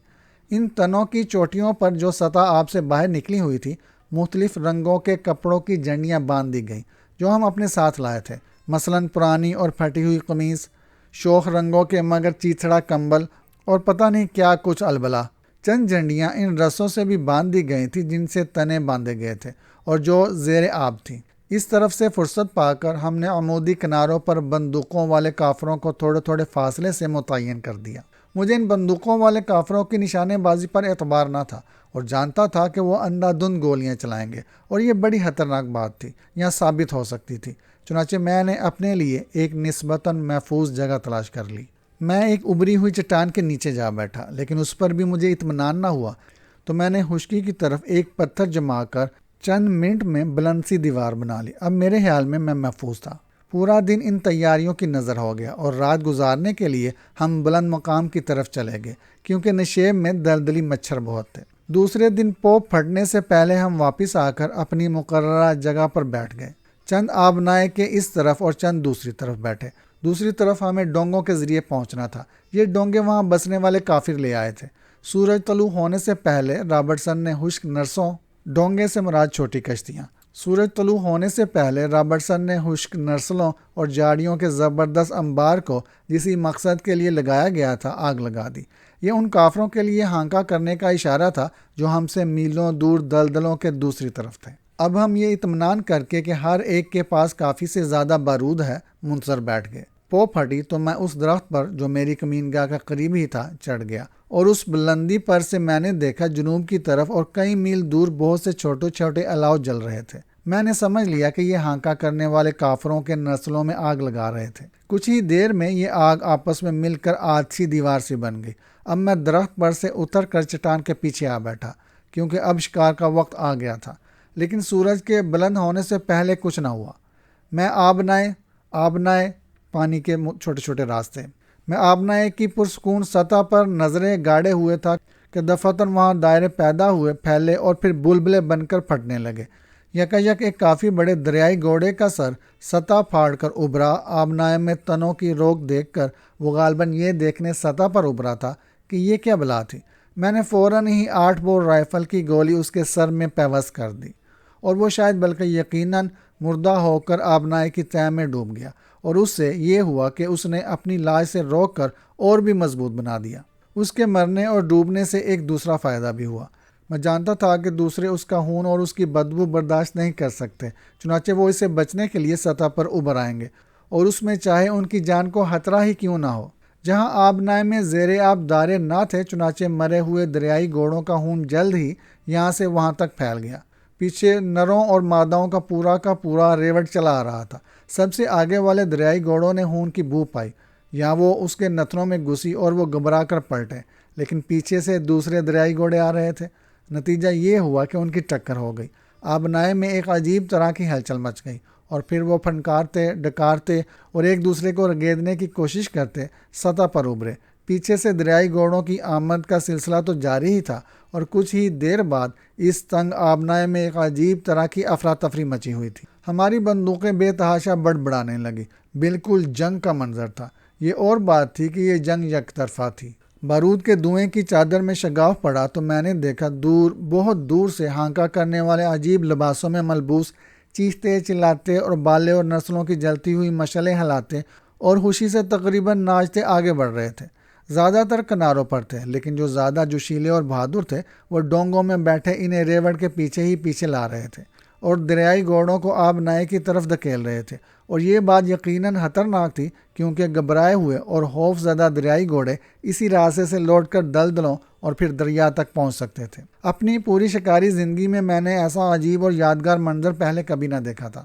ان تنوں کی چوٹیوں پر جو سطح آب سے باہر نکلی ہوئی تھی مختلف رنگوں کے کپڑوں کی جنڈیاں باندھ دی گئیں جو ہم اپنے ساتھ لائے تھے، مثلاً پرانی اور پھٹی ہوئی قمیص، شوخ رنگوں کے مگر چیتھڑا کمبل اور پتہ نہیں کیا کچھ البلا۔ چند جنڈیاں ان رسوں سے بھی باندھ دی گئی تھیں جن سے تنے باندھے گئے تھے اور جو زیر آب تھیں۔ اس طرف سے فرصت پا کر ہم نے عمودی کناروں پر بندوقوں والے کافروں کو تھوڑے تھوڑے فاصلے سے متعین کر دیا۔ مجھے ان بندوقوں والے کافروں کی نشانے بازی پر اعتبار نہ تھا اور جانتا تھا کہ وہ اندھا دھند گولیاں چلائیں گے اور یہ بڑی خطرناک بات تھی یا ثابت ہو سکتی تھی۔ چنانچہ میں نے اپنے لیے ایک نسبتاً محفوظ جگہ تلاش کر لی۔ میں ایک ابری ہوئی چٹان کے نیچے جا بیٹھا، لیکن اس پر بھی مجھے اطمینان نہ ہوا تو میں نے خشکی کی طرف ایک پتھر جما کر چند منٹ میں بلند سی دیوار بنا لی۔ اب میرے خیال میں محفوظ تھا۔ پورا دن ان تیاریوں کی نظر ہو گیا اور رات گزارنے کے لیے ہم بلند مقام کی طرف چلے گئے کیونکہ نشیب میں دلدلی مچھر بہت تھے۔ دوسرے دن پوپ پھٹنے سے پہلے ہم واپس آ کر اپنی مقررہ جگہ پر بیٹھ گئے۔ چند آبنائے کے اس طرف اور چند دوسری طرف بیٹھے۔ دوسری طرف ہمیں ڈونگوں کے ذریعے پہنچنا تھا۔ یہ ڈونگے وہاں بسنے والے کافر لے آئے تھے۔ سورج طلوع ہونے سے پہلے رابرٹسن نے خشک نرسوں، ڈونگے سے مراد چھوٹی کشتیاں، سورج طلوع ہونے سے پہلے رابرٹسن نے خشک نرسلوں اور جاڑیوں کے زبردست انبار کو جسی مقصد کے لیے لگایا گیا تھا آگ لگا دی۔ یہ ان کافروں کے لیے ہانکا کرنے کا اشارہ تھا جو ہم سے میلوں دور دلدلوں کے دوسری طرف تھے۔ اب ہم یہ اطمینان کر کے کہ ہر ایک کے پاس کافی سے زیادہ بارود ہے منتظر بیٹھ گئے۔ پوپ پھٹی تو میں اس درخت پر جو میری کمینگاہ کا قریب ہی تھا چڑھ گیا اور اس بلندی پر سے میں نے دیکھا جنوب کی طرف اور کئی میل دور بہت سے چھوٹے چھوٹے الاؤ جل رہے تھے۔ میں نے سمجھ لیا کہ یہ ہانکا کرنے والے کافروں کے نسلوں میں آگ لگا رہے تھے۔ کچھ ہی دیر میں یہ آگ آپس میں مل کر آج سی دیوار سی بن گئی۔ اب میں درخت پر سے اتر کر چٹان کے پیچھے آ بیٹھا کیونکہ اب شکار کا وقت آ گیا تھا، لیکن سورج کے بلند ہونے سے پہلے کچھ نہ ہوا۔ میں آبنائے پانی کے چھوٹے چھوٹے راستے میں آبنائے کی پرسکون سطح پر نظریں گاڑے ہوئے تھا کہ دفعتاً وہاں دائرے پیدا ہوئے، پھیلے اور پھر بلبلے بن کر پھٹنے لگے۔ یک ایک کافی بڑے دریائی گھوڑے کا سر سطح پھاڑ کر ابھرا۔ آبنائے میں تنوں کی روک دیکھ کر وہ غالباً یہ دیکھنے سطح پر ابھرا تھا کہ یہ کیا بلا تھی۔ میں نے فوراً ہی 8 بور رائفل کی گولی اس کے سر میں پیوست کر دی اور وہ شاید بلکہ یقیناً مردہ ہو کر آبنائے کی تہ میں ڈوب گیا، اور اس سے یہ ہوا کہ اس نے اپنی لاش سے روک کر اور بھی مضبوط بنا دیا۔ اس کے مرنے اور ڈوبنے سے ایک دوسرا فائدہ بھی ہوا۔ میں جانتا تھا کہ دوسرے اس کا خون اور اس کی بدبو برداشت نہیں کر سکتے، چنانچہ وہ اسے بچنے کے لیے سطح پر ابھر آئیں گے، اور اس میں چاہے ان کی جان کو خطرہ ہی کیوں نہ ہو۔ جہاں آبنائے میں زیر آب دارے نہ تھے، چنانچہ مرے ہوئے دریائی گھوڑوں کا خون جلد ہی یہاں سے وہاں تک پھیل گیا۔ پیچھے نروں اور ماداؤں کا پورا ریوٹ چلا آ رہا تھا۔ سب سے آگے والے دریائی گھوڑوں نے خون کی بو پائی یا وہ اس کے نتنوں میں گھسی اور وہ گھبرا کر پلٹے، لیکن پیچھے سے دوسرے دریائی گھوڑے آ رہے تھے۔ نتیجہ یہ ہوا کہ ان کی ٹکر ہو گئی۔ آبنائے میں ایک عجیب طرح کی ہلچل مچ گئی اور پھر وہ پھنکارتے، ڈکارتے اور ایک دوسرے کو رگیدنے کی کوشش کرتے سطح پر ابھرے۔ پیچھے سے دریائی گھوڑوں کی آمد کا سلسلہ تو جاری ہی تھا، اور کچھ ہی دیر بعد اس تنگ آبنائے میں ایک عجیب طرح کی افراتفری مچی ہوئی تھی۔ ہماری بندوقیں بے تحاشا بڑبڑانے لگی۔ بالکل جنگ کا منظر تھا۔ یہ اور بات تھی کہ یہ جنگ یک طرفہ تھی۔ بارود کے دھوئیں کی چادر میں شگاف پڑا تو میں نے دیکھا بہت دور سے ہانکا کرنے والے عجیب لباسوں میں ملبوس چیختے، چلاتے اور بالے اور نسلوں کی جلتی ہوئی مشعلیں ہلاتے اور خوشی سے تقریباً ناچتے آگے بڑھ رہے تھے۔ زیادہ تر کناروں پر تھے، لیکن جو زیادہ جوشیلے اور بہادر تھے وہ ڈونگوں میں بیٹھے انہیں ریوڑ کے پیچھے ہی پیچھے لا رہے تھے اور دریائی گھوڑوں کو آبنائے کی طرف دھکیل رہے تھے۔ اور یہ بات یقیناً خطرناک تھی کیونکہ گھبرائے ہوئے اور خوف زدہ دریائی گھوڑے اسی راستے سے لوٹ کر دلدلوں اور پھر دریا تک پہنچ سکتے تھے۔ اپنی پوری شکاری زندگی میں نے ایسا عجیب اور یادگار منظر پہلے کبھی نہ دیکھا تھا۔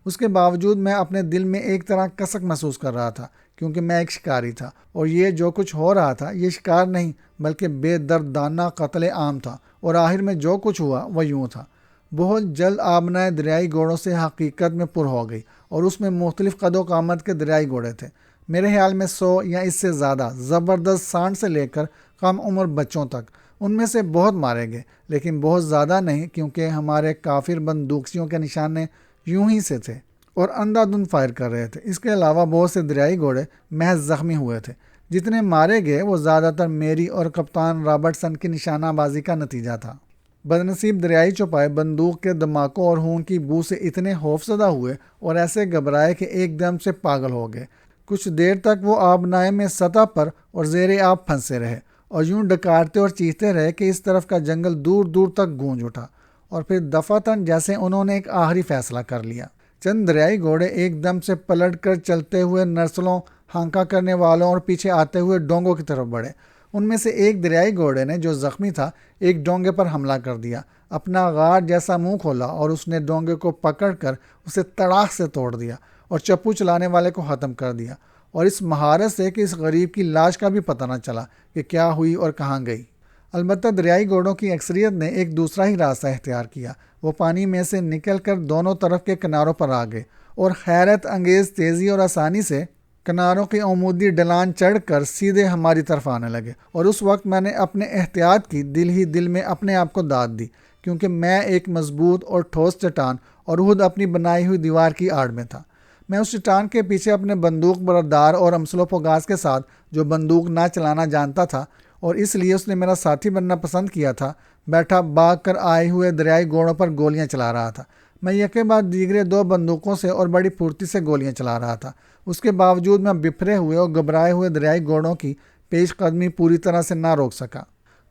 اس کے باوجود میں اپنے دل میں ایک طرح کسک محسوس کر رہا تھا کیونکہ میں ایک شکاری تھا اور یہ جو کچھ ہو رہا تھا یہ شکار نہیں بلکہ بے دردانہ قتل عام تھا۔ اور آخر میں جو کچھ ہوا وہ یوں تھا۔ بہت جلد آبنائے دریائی گھوڑوں سے حقیقت میں پر ہو گئی اور اس میں مختلف قد و قامت کے دریائی گھوڑے تھے۔ میرے خیال میں 100 یا اس سے زیادہ زبردست سانڈ سے لے کر کم عمر بچوں تک۔ ان میں سے بہت مارے گئے لیکن بہت زیادہ نہیں کیونکہ ہمارے کافر بندوقچیوں کے نشانے یوں ہی سے تھے اور اندھا دھند فائر کر رہے تھے۔ اس کے علاوہ بہت سے دریائی گھوڑے محض زخمی ہوئے تھے جتنے مارے گئے وہ زیادہ تر میری اور کپتان رابرٹسن کی نشانہ بازی کا نتیجہ تھا۔ بدنصیب دریائی چوپائے بندوق کے دھماکوں اور خون کی بو سے اتنے خوفزدہ ہوئے اور ایسے گھبرائے کہ ایک دم سے پاگل ہو گئے۔ کچھ دیر تک وہ آبنائے میں سطح پر اور زیر آب پھنسے رہے اور یوں ڈکارتے اور چیختے رہے کہ اس طرف کا جنگل دور دور تک گونج اٹھا، اور پھر دفعتاً جیسے انہوں نے ایک آخری فیصلہ کر لیا۔ چند دریائی گھوڑے ایک دم سے پلٹ کر چلتے ہوئے نرسلوں، ہانکا کرنے والوں اور پیچھے آتے ہوئے ڈونگوں کی طرف بڑھے۔ ان میں سے ایک دریائی گھوڑے نے جو زخمی تھا ایک ڈونگے پر حملہ کر دیا، اپنا غار جیسا منہ کھولا اور اس نے ڈونگے کو پکڑ کر اسے تڑاک سے توڑ دیا اور چپو چلانے والے کو ختم کر دیا، اور اس مہارت سے کہ اس غریب کی لاش کا بھی پتہ نہ چلا کہ کیا ہوئی اور کہاں گئی۔ البتہ دریائی گھوڑوں کی اکثریت نے ایک دوسرا ہی راستہ اختیار کیا۔ وہ پانی میں سے نکل کر دونوں طرف کے کناروں پر آ گئے اور حیرت انگیز تیزی اور آسانی سے کناروں کی عمودی ڈھلان چڑھ کر سیدھے ہماری طرف آنے لگے، اور اس وقت میں نے اپنے احتیاط کی دل ہی دل میں اپنے آپ کو داد دی، کیونکہ میں ایک مضبوط اور ٹھوس چٹان اور خود اپنی بنائی ہوئی دیوار کی آڑ میں تھا۔ میں اس چٹان کے پیچھے اپنے بندوق بردار اور امسلوپوگاس کے ساتھ، جو بندوق نہ چلانا جانتا تھا اور اس لیے اس نے میرا ساتھی بننا پسند کیا تھا، بیٹھا بھاگ کر آئے ہوئے دریائی گھوڑوں پر گولیاں چلا رہا تھا۔ میں یکے بعد دیگرے 2 بندوقوں سے اور بڑی پھرتی سے گولیاں چلا رہا تھا۔ اس کے باوجود میں بپھرے ہوئے اور گھبرائے ہوئے دریائی گھوڑوں کی پیش قدمی پوری طرح سے نہ روک سکا۔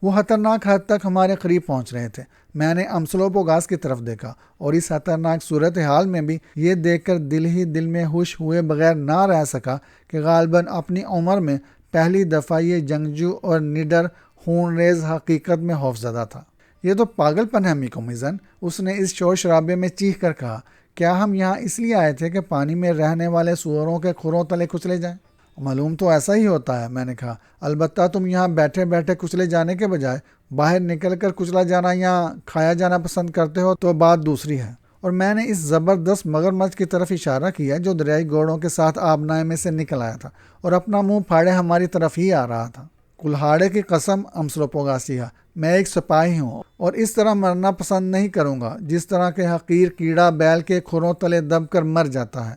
وہ خطرناک حد تک ہمارے قریب پہنچ رہے تھے۔ میں نے امسلوپوگاس کی طرف دیکھا اور اس خطرناک صورتحال میں بھی یہ دیکھ کر دل ہی دل میں خوش ہوئے بغیر نہ رہ سکا کہ غالباً اپنی عمر میں پہلی دفعہ یہ جنگجو اور نڈر خون ریز حقیقت میں خوفزدہ تھا۔ یہ تو پاگل پن ہے میکو میزن، اس نے اس شور شرابے میں چیخ کر کہا۔ کیا ہم یہاں اس لیے آئے تھے کہ پانی میں رہنے والے سوروں کے کھروں تلے کچلے جائیں؟ معلوم تو ایسا ہی ہوتا ہے، میں نے کہا۔ البتہ تم یہاں بیٹھے بیٹھے کچلے جانے کے بجائے باہر نکل کر کچلا جانا یا کھایا جانا پسند کرتے ہو تو بات دوسری ہے۔ اور میں نے اس زبردست مگرمچھ کی طرف اشارہ کیا جو دریائی گھوڑوں کے ساتھ آبنائے میں سے نکل آیا تھا اور اپنا منہ پھاڑے ہماری طرف ہی آ رہا تھا۔ کلہاڑے کی قسم امسلوپوگاسیا، میں ایک سپاہی ہوں اور اس طرح مرنا پسند نہیں کروں گا جس طرح کے حقیر کیڑا بیل کے کھروں تلے دب کر مر جاتا ہے۔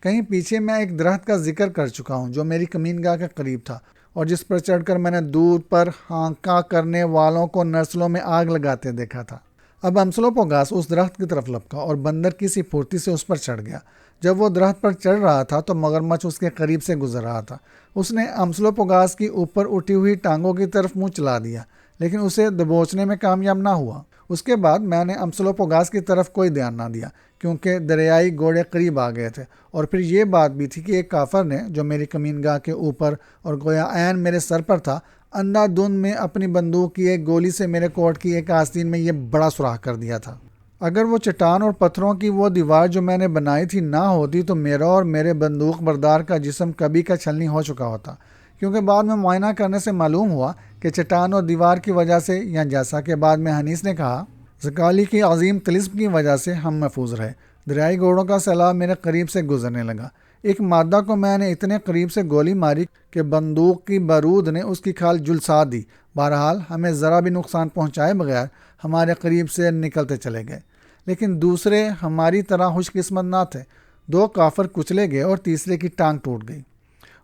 کہیں پیچھے میں ایک درخت کا ذکر کر چکا ہوں جو میری کمین گاہ کے قریب تھا اور جس پر چڑھ کر میں نے دور پر ہانکا کرنے والوں کو نرسلوں میں آگ لگاتے دیکھا تھا۔ اب امسلوپوگاس اس درخت کی طرف لپکا اور بندر کی سی پھرتی سے اس پر چڑھ گیا۔ جب وہ درخت پر چڑھ رہا تھا تو مگرمچھ اس کے قریب سے گزر رہا تھا۔ اس نے امسلوپوگاس کی اوپر اٹھی ہوئی ٹانگوں کی طرف منہ چلا دیا، لیکن اسے دبوچنے میں کامیاب نہ ہوا۔ اس کے بعد میں نے امسلوپوگاس کی طرف کوئی دھیان نہ دیا کیونکہ دریائی گھوڑے قریب آ گئے تھے، اور پھر یہ بات بھی تھی کہ ایک کافر نے جو میری کمین گاہ کے اوپر اور گویا عین میرے سر پر تھا، اندھا دھند میں اپنی بندوق کی ایک گولی سے میرے کوٹ کی ایک آستین میں یہ بڑا سوراخ کر دیا تھا۔ اگر وہ چٹان اور پتھروں کی وہ دیوار جو میں نے بنائی تھی نہ ہوتی تو میرا اور میرے بندوق بردار کا جسم کبھی کا چھلنی ہو چکا ہوتا، کیونکہ بعد میں معائنہ کرنے سے معلوم ہوا کہ چٹان اور دیوار کی وجہ سے، یا جیسا کہ بعد میں حنیس نے کہا، زکالی کی عظیم طلسم کی وجہ سے ہم محفوظ رہے۔ دریائی گھوڑوں کا سیلاب میرے قریب سے گزرنے لگا۔ ایک مادہ کو میں نے اتنے قریب سے گولی ماری کہ بندوق کی بارود نے اس کی کھال جھلسا دی۔ بہرحال ہمیں ذرا بھی نقصان پہنچائے بغیر ہمارے قریب سے نکلتے چلے گئے، لیکن دوسرے ہماری طرح خوش قسمت نہ تھے۔ 2 کافر کچلے گئے اور تیسرے کی ٹانگ ٹوٹ گئی۔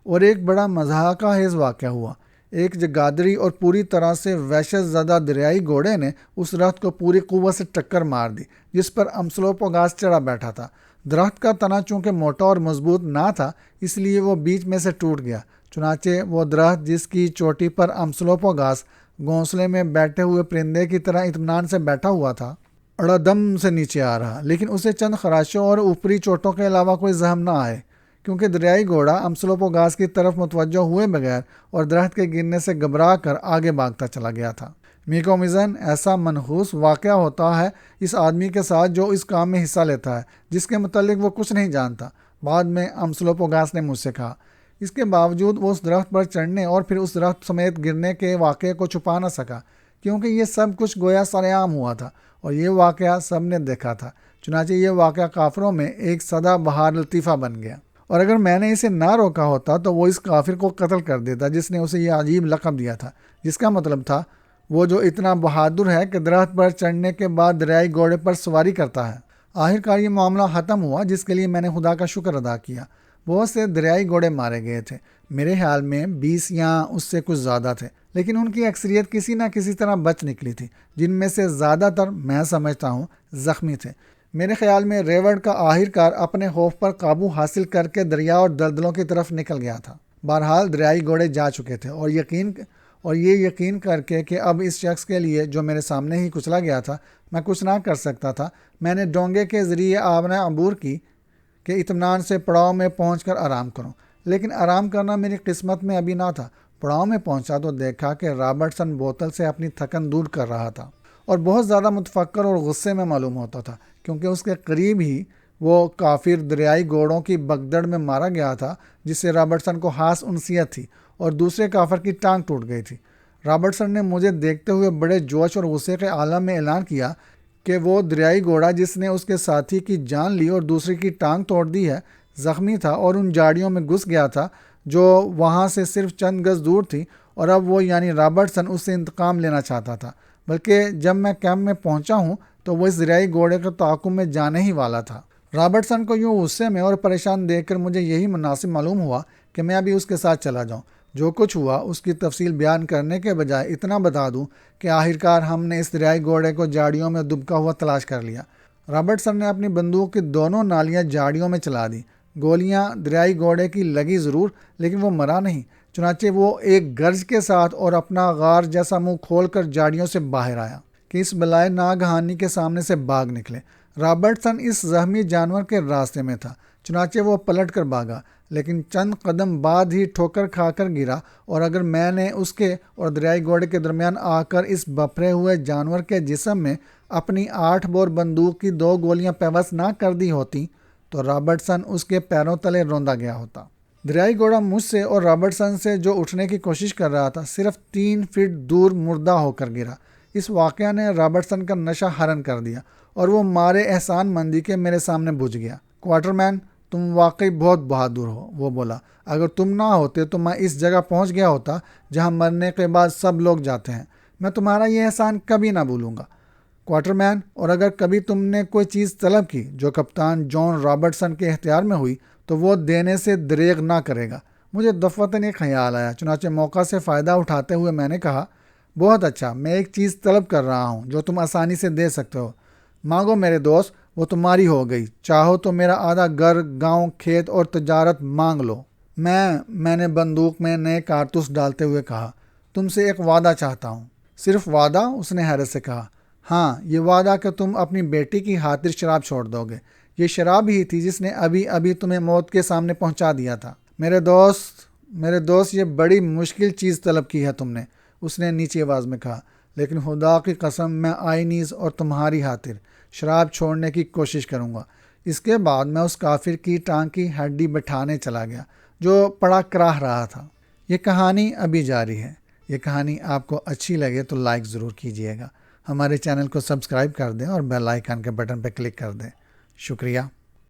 اور ایک بڑا مضحکہ خیز واقعہ ہوا۔ ایک جگادری اور پوری طرح سے وحشت زدہ دریائی گھوڑے نے اس درخت کو پوری قوت سے ٹکر مار دی جس پر امسلوپوگاس چڑھا بیٹھا تھا۔ درخت کا تنا چونکہ موٹا اور مضبوط نہ تھا اس لیے وہ بیچ میں سے ٹوٹ گیا۔ چنانچہ وہ درخت جس کی چوٹی پر امسلوپوگاس گھونسلے میں بیٹھے ہوئے پرندے کی طرح اطمینان سے بیٹھا ہوا تھا، اڑدم سے نیچے آ رہا، لیکن اسے چند خراشوں اور اوپری چوٹوں کے علاوہ کوئی زخم نہ آئے، کیونکہ دریائی گھوڑا امسلوپوگاس کی طرف متوجہ ہوئے بغیر اور درخت کے گرنے سے گھبرا کر آگے بھاگتا چلا گیا تھا۔ میکو میزن، ایسا منحوس واقعہ ہوتا ہے اس آدمی کے ساتھ جو اس کام میں حصہ لیتا ہے جس کے متعلق وہ کچھ نہیں جانتا، بعد میں امسلوپوگاس نے مجھ سے کہا۔ اس کے باوجود وہ اس درخت پر چڑھنے اور پھر اس درخت سمیت گرنے کے واقعے کو چھپا نہ سکا، کیونکہ یہ سب کچھ گویا سر عام ہوا تھا اور یہ واقعہ سب نے دیکھا تھا۔ چنانچہ یہ واقعہ کافروں میں ایک سدا بہار لطیفہ بن گیا، اور اگر میں نے اسے نہ روکا ہوتا تو وہ اس کافر کو قتل کر دیتا جس نے اسے یہ عجیب لقب دیا تھا، جس کا مطلب تھا وہ جو اتنا بہادر ہے کہ درخت پر چڑھنے کے بعد دریائی گھوڑے پر سواری کرتا ہے۔ آخر کار یہ معاملہ ختم ہوا، جس کے لیے میں نے خدا کا شکر ادا کیا۔ بہت سے دریائی گھوڑے مارے گئے تھے، میرے خیال میں 20 یا اس سے کچھ زیادہ تھے، لیکن ان کی اکثریت کسی نہ کسی طرح بچ نکلی تھی، جن میں سے زیادہ تر میں سمجھتا ہوں زخمی تھے۔ میرے خیال میں ریورڈ کا آخرکار اپنے خوف پر قابو حاصل کر کے دریا اور دلدلوں کی طرف نکل گیا تھا۔ بہرحال دریائی گھوڑے جا چکے تھے، اور یہ یقین کر کے کہ اب اس شخص کے لیے جو میرے سامنے ہی کچلا گیا تھا میں کچھ نہ کر سکتا تھا، میں نے ڈونگے کے ذریعے آبنا عبور کی کہ اطمینان سے پڑاؤ میں پہنچ کر آرام کروں، لیکن آرام کرنا میری قسمت میں ابھی نہ تھا۔ پڑاؤ میں پہنچا تو دیکھا کہ رابرٹسن بوتل سے اپنی تھکن دور کر رہا تھا اور بہت زیادہ متفکر اور غصے میں معلوم ہوتا تھا، کیونکہ اس کے قریب ہی وہ کافر دریائی گھوڑوں کی بگدڑ میں مارا گیا تھا جس سے رابرٹسن کو خاص انسیت تھی اور دوسرے کافر کی ٹانگ ٹوٹ گئی تھی۔ رابرٹسن نے مجھے دیکھتے ہوئے بڑے جوش اور غصے کے عالم میں اعلان کیا کہ وہ دریائی گھوڑا جس نے اس کے ساتھی کی جان لی اور دوسرے کی ٹانگ توڑ دی ہے زخمی تھا اور ان جھاڑیوں میں گھس گیا تھا جو وہاں سے صرف چند گز دور تھی، اور اب وہ یعنی رابرٹسن اس سے انتقام لینا چاہتا تھا، بلکہ جب میں کیمپ میں پہنچا ہوں تو وہ اس دریائی گھوڑے کے تعاقب میں جانے ہی والا تھا۔ رابرٹسن کو یوں غصے میں اور پریشان دیکھ کر مجھے یہی مناسب معلوم ہوا کہ میں ابھی اس کے ساتھ چلا جاؤں۔ جو کچھ ہوا اس کی تفصیل بیان کرنے کے بجائے اتنا بتا دوں کہ آخرکار ہم نے اس دریائی گھوڑے کو جھاڑیوں میں دبکا ہوا تلاش کر لیا۔ رابرٹسن نے اپنی بندوق کی دونوں نالیاں جھاڑیوں میں چلا دی۔ گولیاں دریائی گھوڑے کی لگی ضرور، لیکن وہ مرا نہیں، چنانچہ وہ ایک گرج کے ساتھ اور اپنا غار جیسا منہ کھول کر جھاڑیوں سے باہر آیا کہ اس بلائے ناگہانی کے سامنے سے بھاگ نکلے۔ رابرٹسن اس زخمی جانور کے راستے میں تھا، چنانچہ وہ پلٹ کر بھاگا، لیکن چند قدم بعد ہی ٹھوکر کھا کر گرا، اور اگر میں نے اس کے اور دریائی گھوڑے کے درمیان آ کر اس بپھرے ہوئے جانور کے جسم میں اپنی 8 بور بندوق کی 2 گولیاں پیوست نہ کر دی ہوتی تو رابرٹسن اس کے پیروں تلے روندا گیا ہوتا۔ دریائی گھوڑا مجھ سے اور رابرٹسن سے جو اٹھنے کی کوشش کر رہا تھا صرف 3 فٹ دور مردہ ہو کر گرا۔ اس واقعہ نے رابرٹسن کا نشہ حرن کر دیا اور وہ مارے احسان مندی کے میرے سامنے بجھ گیا۔ کوارٹر مین، تم واقعی بہت بہادر ہو، وہ بولا۔ اگر تم نہ ہوتے تو میں اس جگہ پہنچ گیا ہوتا جہاں مرنے کے بعد سب لوگ جاتے ہیں۔ میں تمہارا یہ احسان کبھی نہ بھولوں گا، کوارٹر مین، اور اگر کبھی تم نے کوئی چیز طلب کی جو کپتان جان رابرٹسن کے اختیار میں ہوئی تو وہ دینے سے دریغ نہ کرے گا۔ مجھے دفعتاً ایک خیال آیا، چنانچہ موقع سے فائدہ اٹھاتے ہوئے میں نے کہا، بہت اچھا، میں ایک چیز طلب کر رہا ہوں جو تم آسانی سے دے سکتے ہو۔ مانگو میرے دوست، وہ تمہاری ہو گئی، چاہو تو میرا آدھا گھر، گاؤں، کھیت اور تجارت مانگ لو۔ میں نے بندوق میں نئے کارتوس ڈالتے ہوئے کہا، تم سے ایک وعدہ چاہتا ہوں۔ صرف وعدہ؟ اس نے حیرت سے کہا۔ ہاں، یہ وعدہ کہ تم اپنی بیٹی کی خاطر شراب چھوڑ دو گے۔ یہ شراب ہی تھی جس نے ابھی تمہیں موت کے سامنے پہنچا دیا تھا۔ میرے دوست، یہ بڑی مشکل چیز طلب کی ہے تم نے، اس نے نیچی آواز میں کہا، لیکن خدا کی قسم میں آئینیز اور تمہاری خاطر شراب چھوڑنے کی کوشش کروں گا۔ اس کے بعد میں اس کافر کی ٹانگ کی ہڈی بٹھانے چلا گیا جو پڑا کراہ رہا تھا۔ یہ کہانی ابھی جاری ہے۔ یہ کہانی آپ کو اچھی لگے تو لائک ضرور کیجئے گا، ہمارے چینل کو سبسکرائب کر دیں اور بیل آئیکن کے بٹن پر کلک کر دیں۔ شکریہ۔